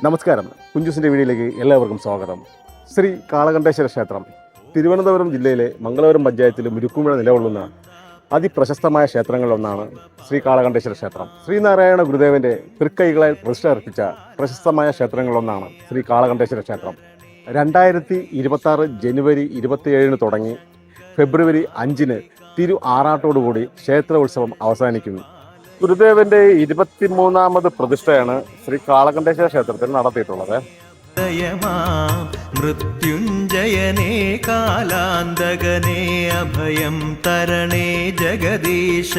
നമസ്കാരം, കുഞ്ചൂസിൻ്റെ വീഡിയോയിലേക്ക് എല്ലാവർക്കും സ്വാഗതം. ശ്രീ കാളകണ്ഠേശ്വര ക്ഷേത്രം തിരുവനന്തപുരം ജില്ലയിലെ മംഗളപുരം പഞ്ചായത്തിലെ മുരുക്കുമ്പുഴ നിലകൊള്ളുന്ന അതിപ്രശസ്തമായ ക്ഷേത്രങ്ങളിലൊന്നാണ് ശ്രീ കാളകണ്ഠേശ്വര ക്ഷേത്രം. ശ്രീനാരായണ ഗുരുദേവന്റെ തൃക്കൈകളാൽ പ്രതിഷ്ഠ അർപ്പിച്ച പ്രശസ്തമായ ക്ഷേത്രങ്ങളിലൊന്നാണ് ശ്രീ കാളകണ്ഠേശ്വര ക്ഷേത്രം. 2026 ജനുവരി 27 തുടങ്ങി ഫെബ്രുവരി 5 തിരു ആറാട്ടോടുകൂടി ക്ഷേത്രോത്സവം അവസാനിക്കുന്നു. ഗുരുദേവന്റെ 23ാമത് പ്രതിഷ്ഠയാണ് ശ്രീ കാളകണ്ഠേശ്വര ക്ഷേത്രത്തിൽ നടത്തിയിട്ടുള്ളത്. മൃത്യുഞ്ജയനേ കാലാന്തകനേ അഭയം തരണേ ജഗദീശ.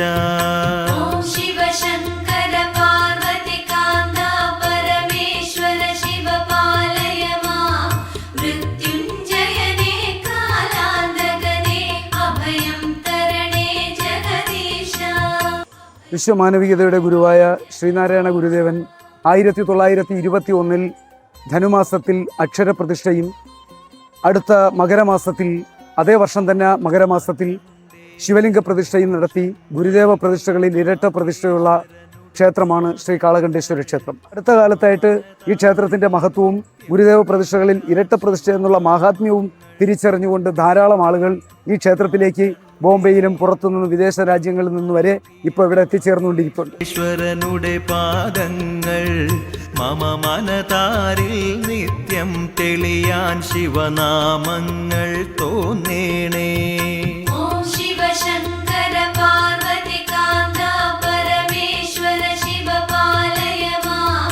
ശിവശങ്കര പാർവതി കാന്ത പരമേശ്വര ശിവ പാലയ മാം. മൃത്യുഞ്ജയനേ കാലാന്തകനേ അഭയം തരണേ ജഗദീശ. വിശ്വമാനവികതയുടെ ഗുരുവായ ശ്രീനാരായണ ഗുരുദേവൻ 1921 ധനുമാസത്തിൽ അക്ഷരപ്രതിഷ്ഠയും അടുത്ത മകരമാസത്തിൽ അതേ വർഷം തന്നെ മകരമാസത്തിൽ ശിവലിംഗ പ്രതിഷ്ഠയും നടത്തി ഗുരുദേവ പ്രതിഷ്ഠകളിൽ ഇരട്ട പ്രതിഷ്ഠയുള്ള ക്ഷേത്രമാണ് ശ്രീ കാളകണ്ഠേശ്വര ക്ഷേത്രം. അടുത്ത കാലത്തായിട്ട് ഈ ക്ഷേത്രത്തിൻ്റെ മഹത്വവും ഗുരുദേവ പ്രതിഷ്ഠകളിൽ ഇരട്ട പ്രതിഷ്ഠ എന്നുള്ള മാഹാത്മ്യവും തിരിച്ചറിഞ്ഞുകൊണ്ട് ധാരാളം ആളുകൾ ഈ ക്ഷേത്രത്തിലേക്ക് ബോംബെയിലും പുറത്തുനിന്ന് വിദേശ രാജ്യങ്ങളിൽ നിന്ന് വരെ ഇപ്പോൾ ഇവിടെ എത്തിച്ചേർന്നുകൊണ്ടിരിക്കുന്നുണ്ട്. ഈശ്വരനുടെ പാദങ്ങൾ മമ മനതാരിൽ നിത്യം തെളിയാൻ ശിവനാമങ്ങൾ തോന്നേണേ. ഓം ശിവശങ്കര പാർവതി കാന്ത പരമേശ്വര ശിവ പാലയ മാം.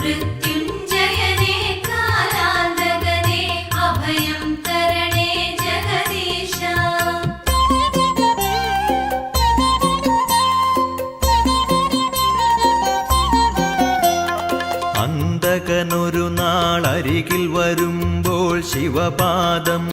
മൃത്യുഞ്ജയനേ കാലാന്തകനേ അഭയം തരണേ ജഗദീശ. അന്തകനൊരു നാൾ അരികിൽ വരുമ്പോൾ ശിവപാദം